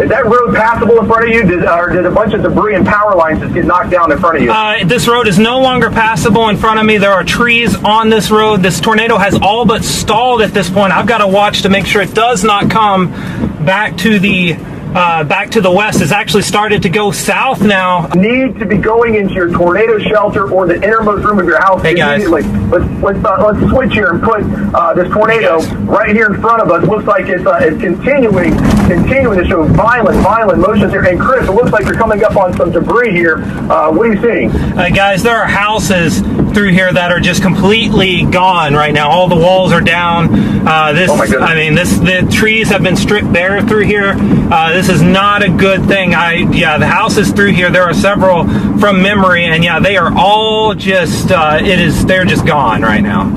Is that road passable in front of you, or did a bunch of debris and power lines just get knocked down in front of you? This road is no longer passable in front of me. There are trees on this road. This tornado has all but stalled at this point. I've got to watch to make sure it does not come back to the west. It's actually started to go south now. Need to be going into your tornado shelter or the innermost room of your house. Hey guys, let's switch here and put this tornado right here in front of us. Looks like it's continuing to show violent motions here. And Chris, it looks like you're coming up on some debris here. What are you seeing? Guys, there are houses through here that are just completely gone right now. All the walls are down. Oh my goodness. The trees have been stripped bare through here. This is not a good thing. The houses through here, there are several from memory, and yeah, they are all just they're just gone right now.